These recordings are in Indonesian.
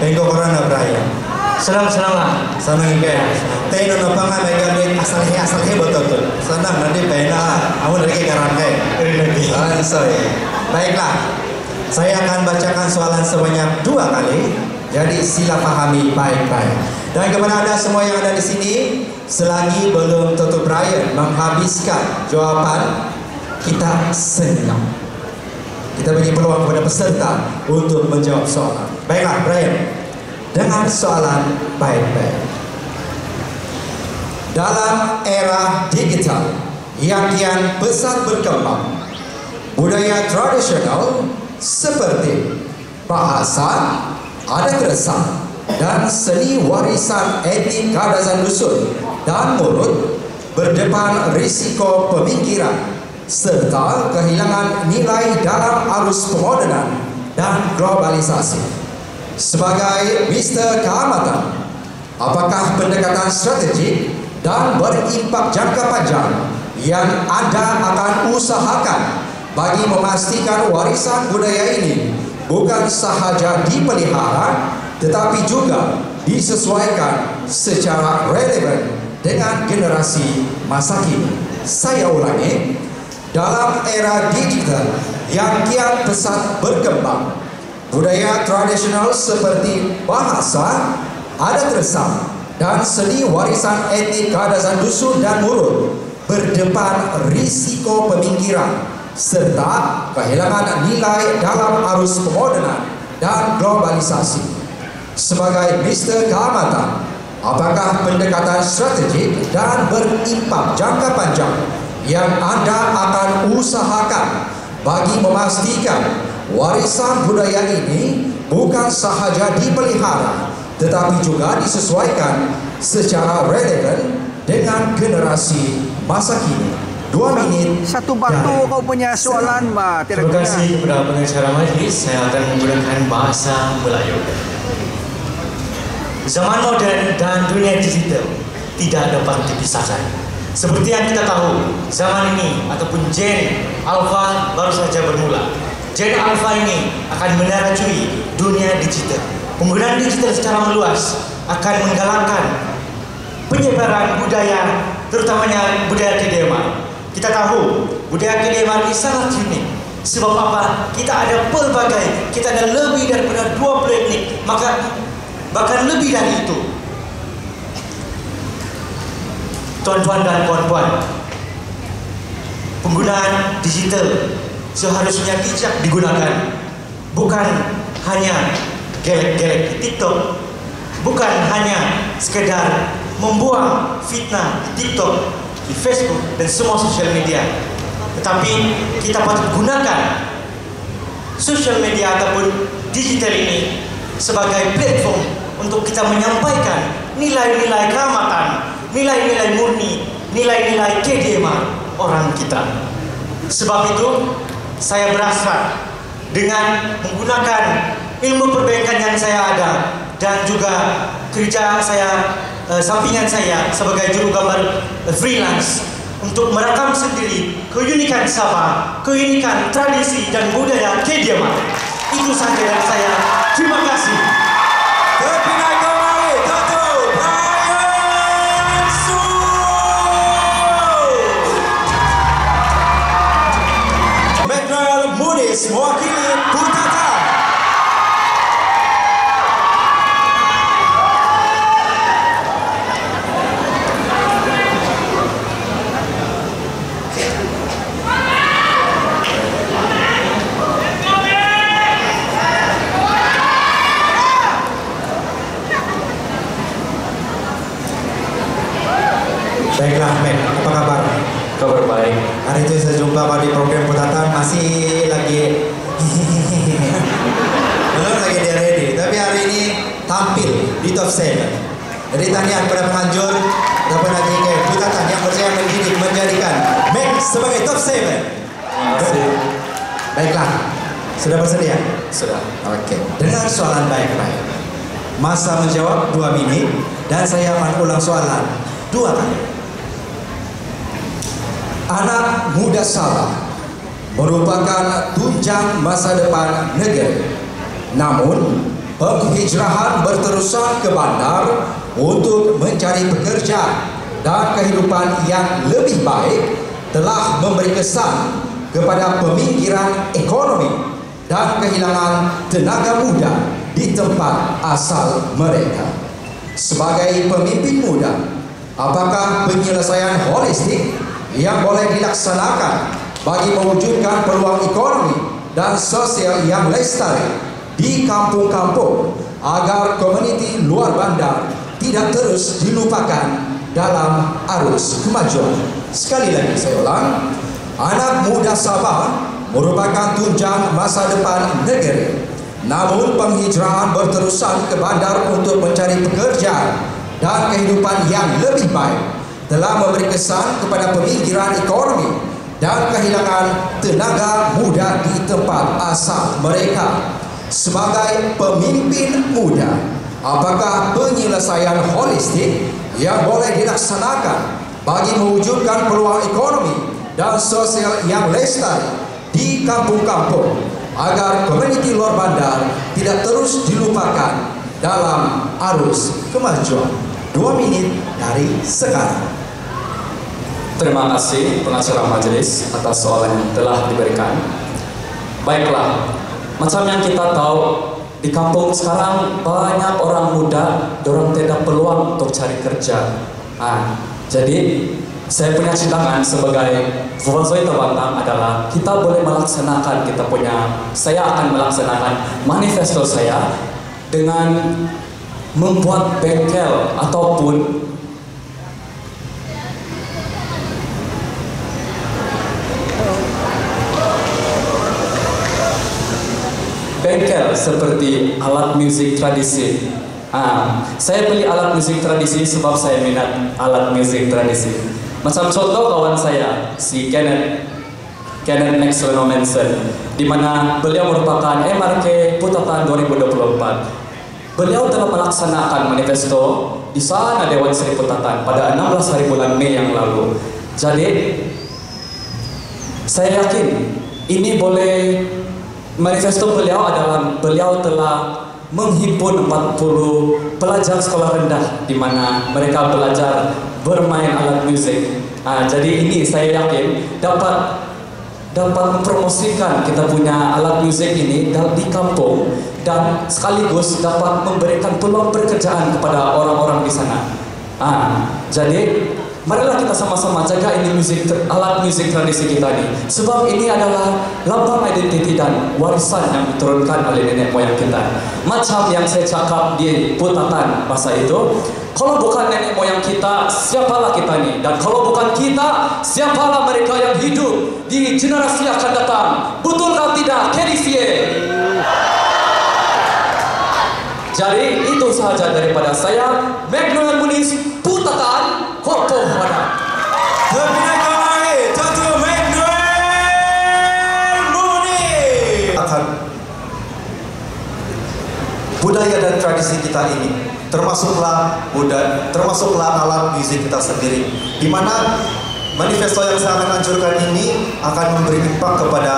Tengok orang nak beraya. Senang lah. Senang juga. Tengok apa nggak megang duit asalnya betul. Senang nanti pena. Aku dari kerangkai. Sorry. Baiklah. Saya akan bacakan soalan sebanyak 2 kali. Jadi sila pahami baik-baik. Dan kepada anda semua yang ada di sini, selagi belum Tutu Brian menghabiskan jawaban, kita senyap. Kita beri peluang kepada peserta untuk menjawab soalan. Baiklah, Brian. Dengar soalan baik-baik. Dalam era digital yang kian pesat berkembang, budaya tradisional seperti bahasa, adat resam, dan seni warisan etnik Kadazan Dusun dan Murut berdepan risiko pemingkiran serta kehilangan nilai dalam arus pemodernan dan globalisasi. Sebagai Mister Keamatan, apakah pendekatan strategik dan berimpak jangka panjang yang anda akan usahakan bagi memastikan warisan budaya ini bukan sahaja dipelihara tetapi juga disesuaikan secara relevan dengan generasi masa kini? Saya ulangi, dalam era digital yang kian pesat berkembang, budaya tradisional seperti bahasa, adat resam, dan seni warisan etnik Kadazan Dusun dan Murut berdepan risiko pemingkiran serta kehilangan nilai dalam arus pemodernan dan globalisasi. Sebagai Mister Keamatan, apakah pendekatan strategik dan berimpak jangka panjang yang anda akan usahakan bagi memastikan warisan budaya ini bukan sahaja dipelihara tetapi juga disesuaikan secara relevan dengan generasi masa kini? 2 menit. Satu batu kau punya soalan, Mbak. Terima kasih kepada pengacara majlis. Saya akan menggunakan bahasa Melayu. Zaman modern dan dunia digital tidak dapat dipisahkan. Seperti yang kita tahu, zaman ini ataupun Gen Alpha baru saja bermula. Gen Alpha ini akan menerjui dunia digital. Penggunaan digital secara meluas akan menggalakkan penyebaran budaya, terutamanya budaya Kedemar. Kita tahu budaya Kedemar ini sangat unik. Sebab apa? Kita ada pelbagai, kita ada lebih daripada 20 etnik, bahkan lebih dari itu. Tuan-tuan dan puan-puan, penggunaan digital seharusnya bijak digunakan. Bukan hanya gelek-gelek di TikTok, bukan hanya sekedar membuang fitnah di TikTok, di Facebook dan semua sosial media, tetapi kita patut gunakan sosial media ataupun digital ini sebagai platform untuk kita menyampaikan nilai-nilai keamatan, nilai-nilai murni, nilai-nilai Kedemar orang kita. Sebab itu saya berhasrat dengan menggunakan ilmu perbankan yang saya ada dan juga kerja saya, sampingan saya sebagai juru gambar freelance untuk merekam sendiri keunikan Sabah, keunikan tradisi dan budaya Kedemar. Itu saja dari saya. Terima kasih. Terpinai kembali Tutu Brian Su. Metral Munis mewakili Putata. Baiklah, Mek, apa kabar? Kabar baik. Hari itu saya jumpa di program Putatan masih lagi belum lagi dia ready, tapi hari ini tampil di top 7. Jadi tahniah kepada penganjur ataupun lagi ke Putatan yang percaya mendidik menjadikan Mek sebagai top 7. Terima kasih. Baiklah, sudah bersedia? Sudah. Oke, dengar soalan baik-baik. Masa menjawab 2 menit dan saya akan ulang soalan 2 kali. Anak muda Sabah merupakan tunjang masa depan negeri. Namun, penghijrahan berterusan ke bandar untuk mencari pekerjaan dan kehidupan yang lebih baik telah memberi kesan kepada peminggiran ekonomi dan kehilangan tenaga muda di tempat asal mereka. Sebagai pemimpin muda, apakah penyelesaian holistik yang boleh dilaksanakan bagi mewujudkan peluang ekonomi dan sosial yang lestari di kampung-kampung agar komuniti luar bandar tidak terus dilupakan dalam arus kemajuan? Sekali lagi saya ulang, anak muda Sabah merupakan tunjang masa depan negeri. Namun penghijrahan berterusan ke bandar untuk mencari pekerjaan dan kehidupan yang lebih baik telah memberi kesan kepada peminggiran ekonomi dan kehilangan tenaga muda di tempat asal mereka. Sebagai pemimpin muda, apakah penyelesaian holistik yang boleh dilaksanakan bagi mewujudkan peluang ekonomi dan sosial yang lestari di kampung-kampung agar komuniti luar bandar tidak terus dilupakan dalam arus kemajuan? 2 menit dari sekarang. Terima kasih pengacara majelis atas soalan yang telah diberikan. Baiklah, macam yang kita tahu di kampung sekarang banyak orang muda dorang tidak peluang untuk cari kerja. Jadi saya punya citangan sebagai Fuzoi Tabantang adalah kita boleh melaksanakan saya akan melaksanakan manifesto saya dengan membuat bengkel ataupun bengkel seperti alat musik tradisi. Saya beli alat musik tradisi sebab saya minat alat musik tradisi. Macam contoh kawan saya, si Kenneth Maxwell Manson, di mana beliau merupakan MRK Putatan 2024. Beliau telah melaksanakan manifesto di sana Dewan Seri Putatan pada 16 hari bulan Mei yang lalu. Jadi saya yakin ini boleh, manifesto beliau adalah beliau telah menghimpun 40 pelajar sekolah rendah di mana mereka belajar bermain alat musik. Jadi ini saya yakin dapat mempromosikan kita punya alat musik ini di kampung dan sekaligus dapat memberikan peluang pekerjaan kepada orang-orang di sana. Jadi marilah kita sama-sama jaga ini alat musik tradisi kita ini, sebab ini adalah lambang identiti dan warisan yang diturunkan oleh nenek moyang kita. Macam yang saya cakap di Putatan masa itu, kalau bukan nenek moyang kita, siapalah kita ini? Dan kalau bukan kita, siapalah mereka yang hidup di generasi akan datang? Betulkah tidak, Kedisye? Jadi itu sahaja daripada saya, Magnoel Muniz, Putatan, Korpo Hana. Terbinatkan lagi, Tatu Magnoel Muniz. Budaya dan tradisi kita ini, termasuklah alat musik kita sendiri, di mana manifesto yang saya akan anjurkan ini akan memberi impak kepada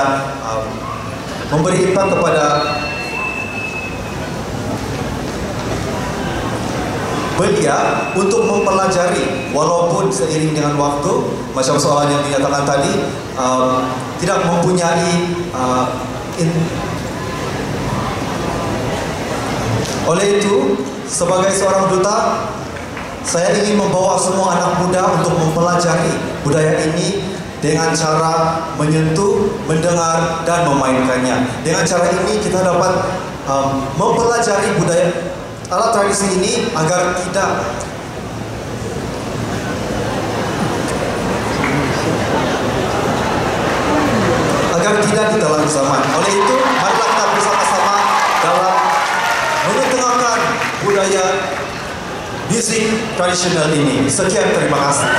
belia untuk mempelajari, walaupun seiring dengan waktu, macam soalan yang dinyatakan tadi, tidak mempunyai oleh itu, sebagai seorang duta, saya ingin membawa semua anak muda untuk mempelajari budaya ini dengan cara menyentuh, mendengar, dan memainkannya. Dengan cara ini kita dapat mempelajari budaya alat tradisi ini agar tidak ditelan zaman. Oleh itu, marilah kita bersama-sama dalam mengetengahkan budaya musik tradisional ini. Sekian, terima kasih.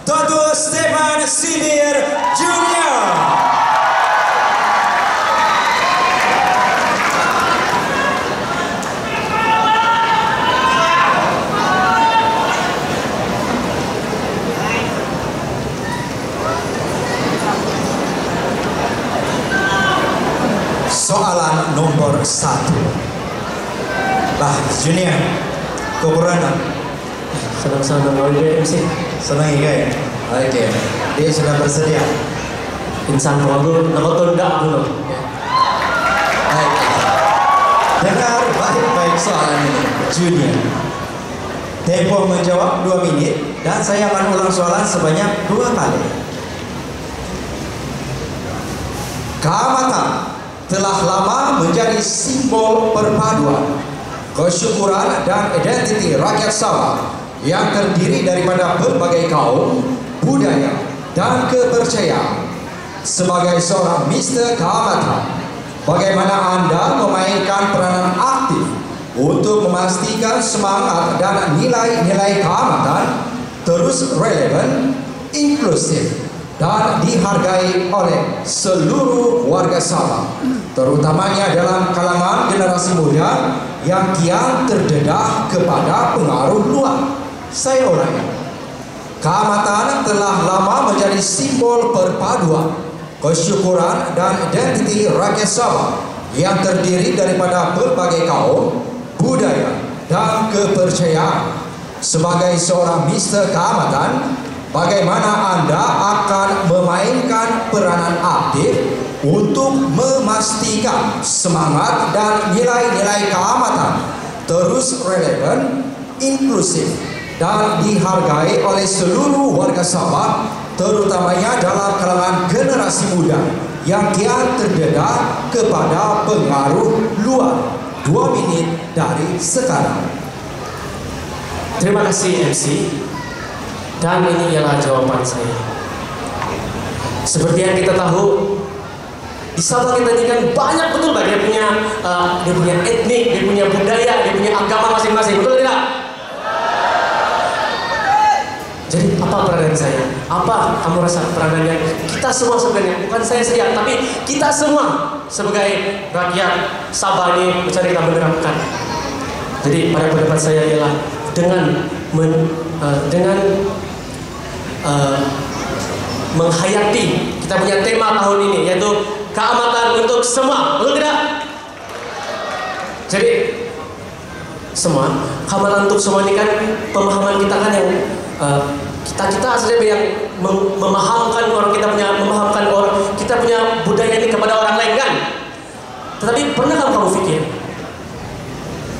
Tatu Stefan Sinir Junior. nomor 1. Lah, Junior, Kokorana. Senang-senang oleh MC. Senang ya? Oke, dia sudah bersedia. Insan aku nonton enggak dulu. Baik. Dengar baik-baik soalan ini, Junior. Tempo menjawab 2 menit dan saya akan ulang soalan sebanyak 2 kali. Keamatan telah lama menjadi simbol perpaduan, kesyukuran dan identiti rakyat Sabah yang terdiri daripada berbagai kaum, budaya, dan kepercayaan. Sebagai seorang Mister Keamatan, bagaimana Anda memainkan peranan aktif untuk memastikan semangat dan nilai-nilai keamatan terus relevan, inklusif, dan dihargai oleh seluruh warga Sabah, terutamanya dalam kalangan generasi muda yang kian terdedah kepada pengaruh luar. Saya ulangi, keamatan telah lama menjadi simbol perpaduan, kesyukuran dan identiti rakyat Sabah yang terdiri daripada berbagai kaum, budaya, dan kepercayaan. Sebagai seorang Mister Keamatan, bagaimana Anda akan memainkan peranan aktif untuk memastikan semangat dan nilai-nilai keamatan terus relevan, inklusif, dan dihargai oleh seluruh warga Sabah, terutamanya dalam kalangan generasi muda yang kian terdedah kepada pengaruh luar. 2 menit dari sekarang. Terima kasih MC. Dan ini ialah jawaban saya. Seperti yang kita tahu, di Sabah kita ini kan banyak betul dia punya etnik, dia punya budaya, dia punya agama masing-masing, betul tidak? Jadi apa peranan saya? Apa kamu rasa peranannya? Kita semua sebenarnya, bukan saya saja, tapi kita semua sebagai rakyat Sabah ini mencari menerapkan. Jadi pada pendapat saya ialah dengan menghayati kita punya tema tahun ini, yaitu keamatan untuk semua, betul tidak? Jadi semua keamatan untuk semua ini kan pemahaman kita kan yang kita saja yang memahamkan orang, kita punya budaya ini kepada orang lain kan. Tetapi pernah kamu pikir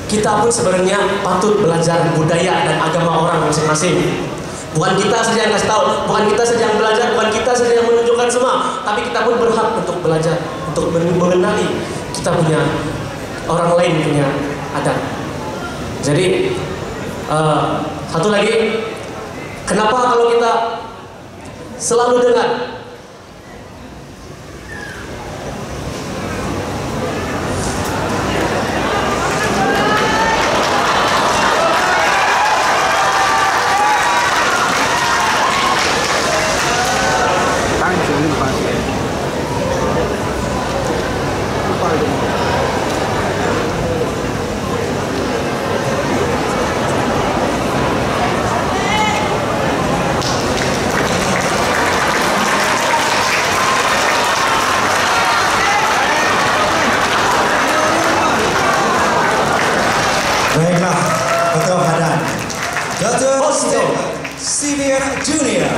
kita pun sebenarnya patut belajar budaya dan agama orang masing-masing. Bukan kita saja yang kasih tahu, bukan kita saja yang belajar, bukan kita saja yang menunjukkan semua, tapi kita pun berhak untuk belajar, untuk mengenali kita punya orang lain punya adat. Jadi satu lagi, kenapa kalau kita selalu dengar Baiklah, Ketua Badan Dr. Stephen Senior Junior.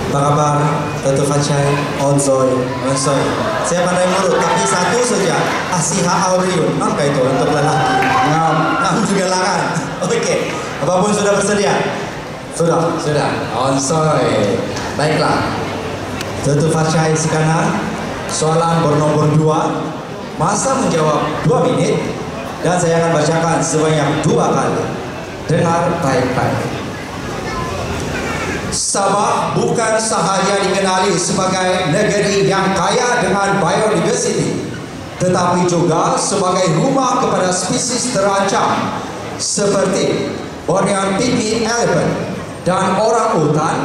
Apa kabar? Dr. Fatshai, Onsoy. Saya pandai mulut, tapi satu saja, Asiha Auriun. Apa itu untuk lelaki? Ngam juga laran. Oke, apapun sudah bersedia? Sudah. Onsoy. Baiklah. Dr. Fatshai sekarang soalan bernomor 2. Masa menjawab 2 menit dan saya akan bacakan sebanyak 2 kali. Dengar baik-baik. Sabah bukan sahaja dikenali sebagai negeri yang kaya dengan biodiversity, tetapi juga sebagai rumah kepada spesies terancam seperti Bornean pygmy elephant dan orang utan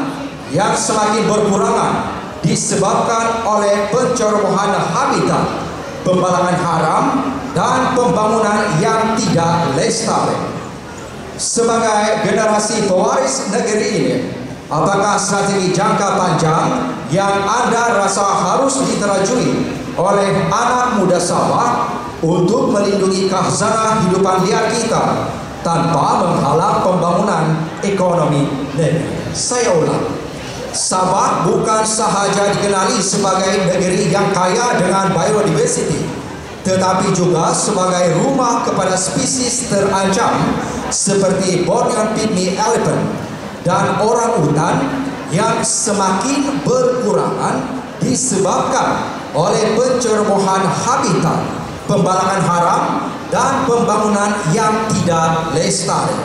yang semakin berkurangan disebabkan oleh pencerobohan habitat, pembalangan haram, dan pembangunan yang tidak lestari. Sebagai generasi pewaris negeri ini, apakah strategi jangka panjang yang Anda rasa harus diterajui oleh anak muda Sabah untuk melindungi khazanah hidupan liar kita tanpa menghalang pembangunan ekonomi negeri? Saya ulang, Sabah bukan sahaja dikenali sebagai negeri yang kaya dengan biodiversity, tetapi juga sebagai rumah kepada spesies terancam seperti Bornean pygmy elephant dan orang-utan yang semakin berkurangan disebabkan oleh pencerobohan habitat, pembalangan haram, dan pembangunan yang tidak lestari.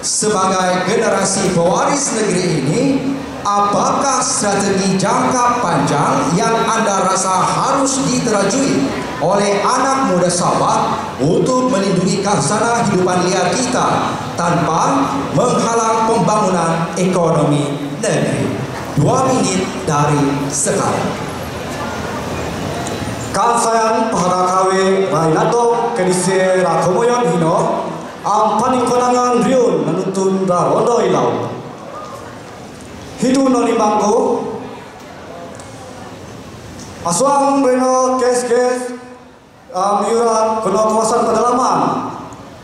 Sebagai generasi pewaris negeri ini, apakah strategi jangka panjang yang Anda rasa harus diterajui oleh anak muda Sabah untuk melindungi khazanah hidupan liar kita tanpa menghalang pembangunan ekonomi negeri? 2 menit dari sekarang. Kansayan pahagakawe Rainato kedise rakomoyan hino ang paningkonangan riun nanuntun ra rondo ilaw. Hidu noni bangko aswang reno kes-kes miura kono kawasan pedalaman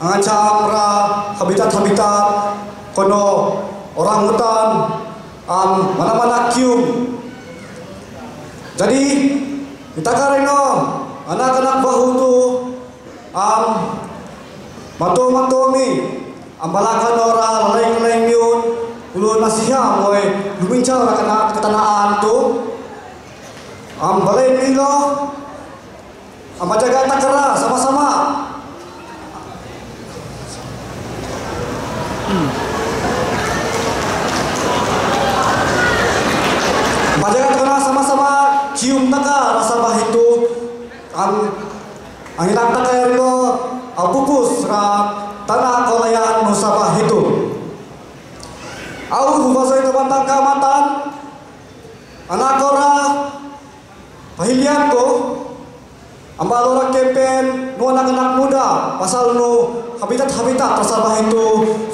angacam ra habitat-habitat kono orang hutan mana-mana kium. Jadi kita kareno anak-anak bahu tu mantu-mantu mi ambalakan orang lain-lain yun ulu nasihat moy lumincang kena ketanaan tu balai milo jaga takara sama-sama. Jaga takara sama-sama cium taka rasa bah itu angin taka itu pupus tanah kolayan nusabah itu. Au bahasa itu bantang kamatan anak ora pahilian ko ambalora kempen nu anak-anak muda pasal nu habitat tersabah itu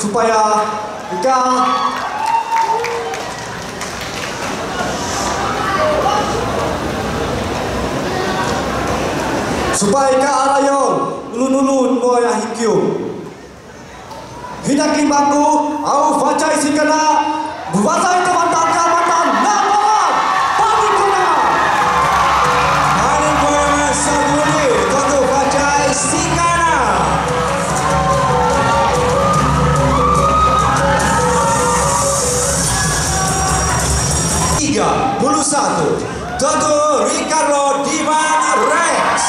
supaya jika arayon ulun-ulun moya hikyu hinakin baku au facai sikana buwasa itu bantang kamatan namoran Paningkonangan sabuni tentu facai sikana. Tentu Ricardo Divan Rex.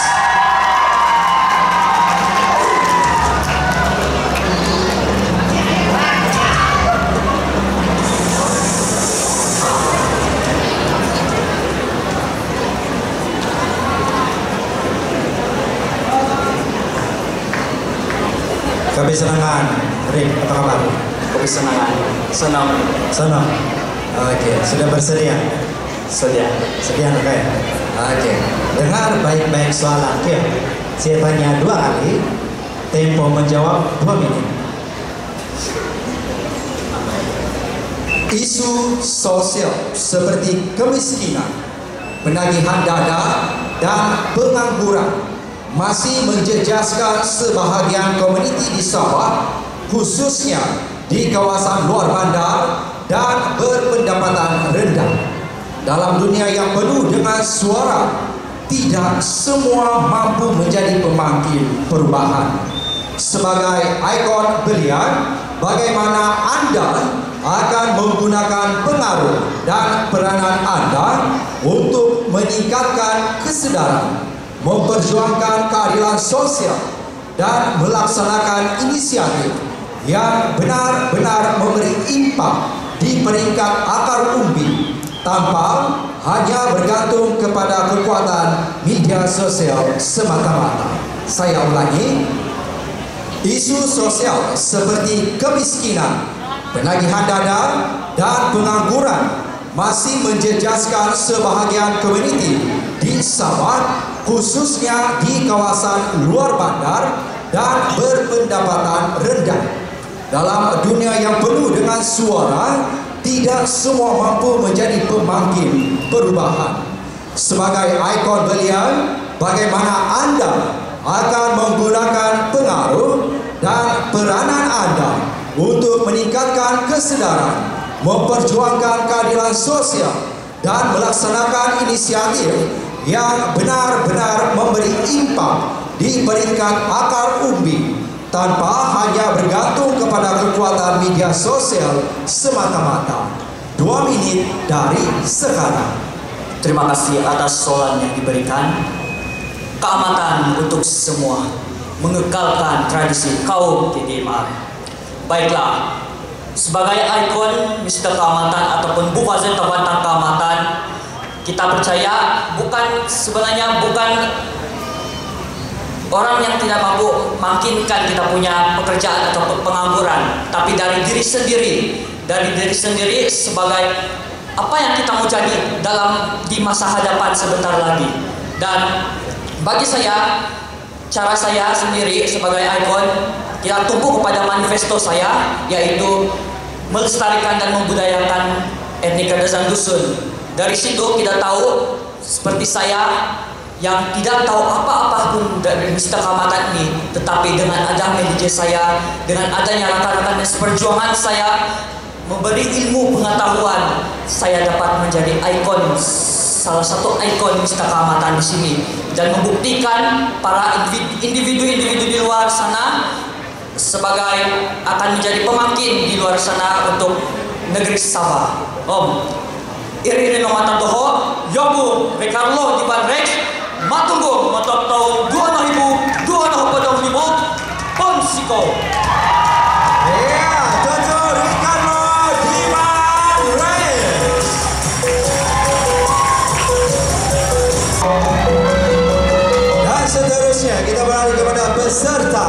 Kesenangan, Rick, apa kabar? Kesenangan, senang. Oke, sudah bersedia? Sedia. Sekian, oke. Oke, dengar baik-baik soalan. Oke, saya tanya 2 kali. Tempo menjawab 2 menit. Isu sosial seperti kemiskinan, penagihan dana, dan pengangguran masih menjejaskan sebahagian komuniti di Sabah, khususnya di kawasan luar bandar dan berpendapatan rendah. Dalam dunia yang penuh dengan suara, tidak semua mampu menjadi pemangkin perubahan. Sebagai ikon belian, bagaimana Anda akan menggunakan pengaruh dan peranan Anda untuk meningkatkan kesedaran, memperjuangkan keadilan sosial, dan melaksanakan inisiatif yang benar-benar memberi impak di peringkat akar umbi tanpa hanya bergantung kepada kekuatan media sosial semata-mata. Saya ulangi, isu sosial seperti kemiskinan, penagihan dana, dan pengangguran masih menjejaskan sebahagian komuniti di Sabah, khususnya di kawasan luar bandar dan berpendapatan rendah. Dalam dunia yang penuh dengan suara, tidak semua mampu menjadi pemangkin perubahan. Sebagai ikon beliau, bagaimana Anda akan menggunakan pengaruh dan peranan Anda untuk meningkatkan kesedaran, memperjuangkan keadilan sosial dan melaksanakan inisiatif yang benar-benar memberi impak di peringkat akar umbi tanpa hanya bergantung kepada kekuatan media sosial semata-mata. 2 menit dari sekarang. Terima kasih atas soalan yang diberikan. Keamatan untuk semua, mengekalkan tradisi kaum TDMR. Baiklah, sebagai ikon Mr. Keamatan ataupun Bu Fazil Tabatan Keamatan, kita percaya sebenarnya bukan orang yang tidak mampu makinkan kita punya pekerjaan atau pengangguran, tapi dari diri sendiri sebagai apa yang kita mau jadi di masa hadapan sebentar lagi. Dan bagi saya, cara saya sendiri sebagai ikon, kita tumpu kepada manifesto saya, yaitu melestarikan dan membudayakan etnik Kadazan Dusun. Dari situ kita tahu, seperti saya yang tidak tahu apa-apa pun dari Mr. Keamatan ini, tetapi dengan adanya media saya, dengan adanya rekan-rekan dan seperjuangan saya memberi ilmu pengetahuan, saya dapat menjadi ikon, salah satu ikon Mr. Keamatan di sini, dan membuktikan para individu-individu di luar sana sebagai akan menjadi pemangkin di luar sana untuk negeri Sabah. Om, iri no matandoho, yobu rekarlo di Banrex, matunggo matap tahun 2025 Ponsiko. Dan seterusnya kita beralih kepada peserta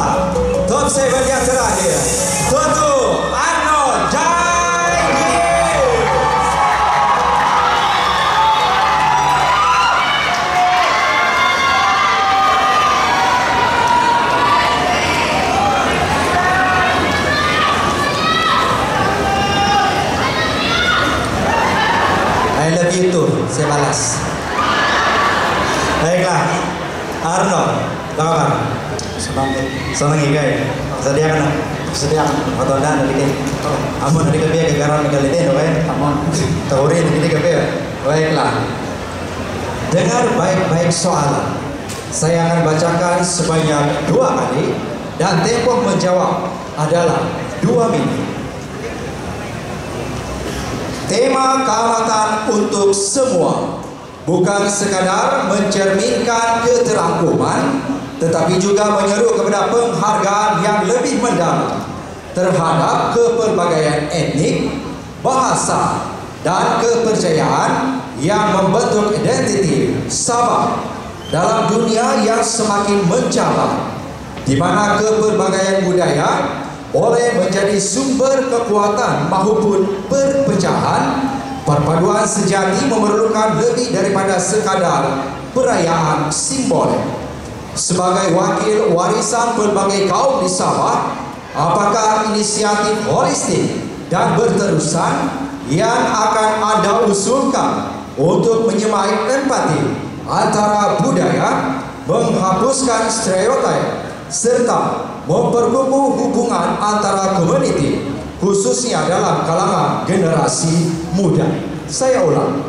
top 7 yang terakhir, Toto Arnold Jaidi. I love you too, saya balas. Baiklah, Arnold, apa kabar? Senang juga ya? Sedia kan? Sedia. Atau anda nanti ke? Amun nanti ke biar kegaran kali itu, kan? Amun. Tauri nanti ke biar. Baiklah. Dengar baik-baik soalan. Saya akan bacakan sebanyak 2 kali dan tempo menjawab adalah 2 menit. Tema keamatan untuk semua bukan sekadar mencerminkan keterangkuman, tetapi juga menyeru kepada penghargaan yang lebih mendalam terhadap kepelbagaian etnik, bahasa, dan kepercayaan yang membentuk identiti Sabah dalam dunia yang semakin mencabar, di mana kepelbagaian budaya boleh menjadi sumber kekuatan maupun perpecahan. Perpaduan sejati memerlukan lebih daripada sekadar perayaan simbolik. Sebagai wakil warisan pelbagai kaum di Sabah, apakah inisiatif holistik dan berterusan yang akan Anda usulkan untuk menyemai empati antara budaya, menghapuskan stereotip, serta memperkukuh hubungan antara komuniti, khususnya dalam kalangan generasi muda? Saya ulang.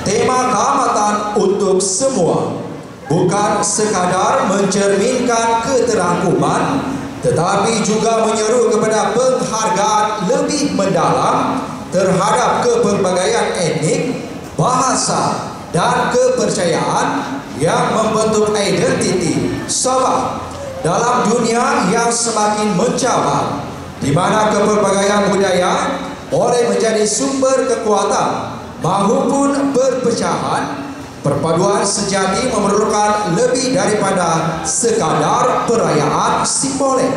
Tema keamatan untuk semua bukan sekadar mencerminkan keterangkuman, tetapi juga menyeru kepada penghargaan lebih mendalam terhadap kepelbagaian etnik, bahasa, dan kepercayaan yang membentuk identiti Sabah dalam dunia yang semakin mencabar, di mana kepelbagaian budaya boleh menjadi sumber kekuatan maupun perpecahan. Perpaduan sejati memerlukan lebih daripada sekadar perayaan simbolik.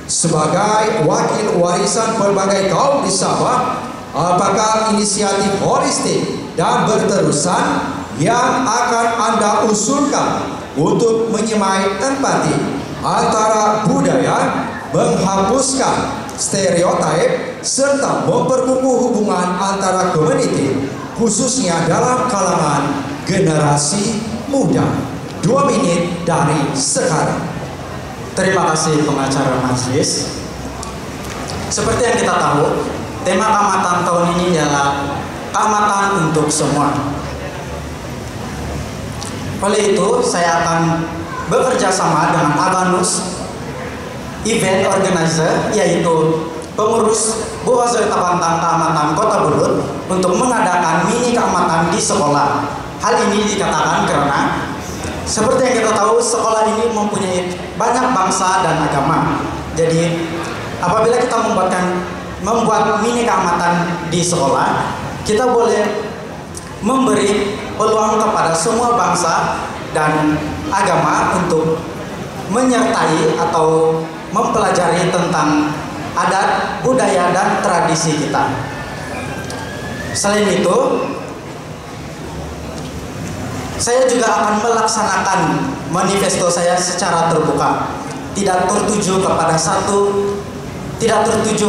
Sebagai wakil warisan pelbagai kaum di Sabah, Apakah inisiatif holistik dan berterusan yang akan Anda usulkan untuk menyemai empati antara budaya, menghapuskan stereotip, serta memperkukuh hubungan antara komuniti, khususnya dalam kalangan generasi muda? 2 menit dari sekarang. Terima kasih pengacara majelis. Seperti yang kita tahu, tema keamatan tahun ini adalah keamatan untuk semua. Oleh itu, saya akan bekerja sama dengan Abanus Event Organizer, yaitu pengurus Buhazoi Tabantang Keamatan Kota Bulut, untuk mengadakan mini keamatan di sekolah. Hal ini dikatakan karena seperti yang kita tahu, sekolah ini mempunyai banyak bangsa dan agama. Jadi apabila kita membuat mini keamatan di sekolah, kita boleh memberi peluang kepada semua bangsa dan agama untuk menyertai atau mempelajari tentang adat, budaya, dan tradisi kita. Selain itu, saya juga akan melaksanakan manifesto saya secara terbuka, tidak tertuju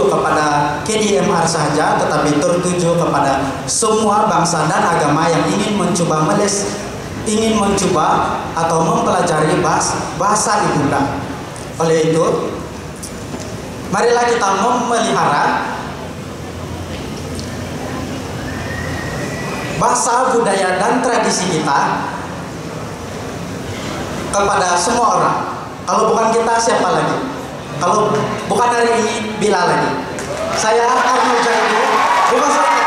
kepada KDMR saja, tetapi tertuju kepada semua bangsa dan agama yang ingin mencoba atau mempelajari bahasa ibunda. Oleh itu, marilah kita memelihara bahasa, budaya, dan tradisi kita kepada semua orang. Kalau bukan kita, siapa lagi? Kalau bukan hari ini, bila lagi? Saya Arnold Jaidu, bukan saya.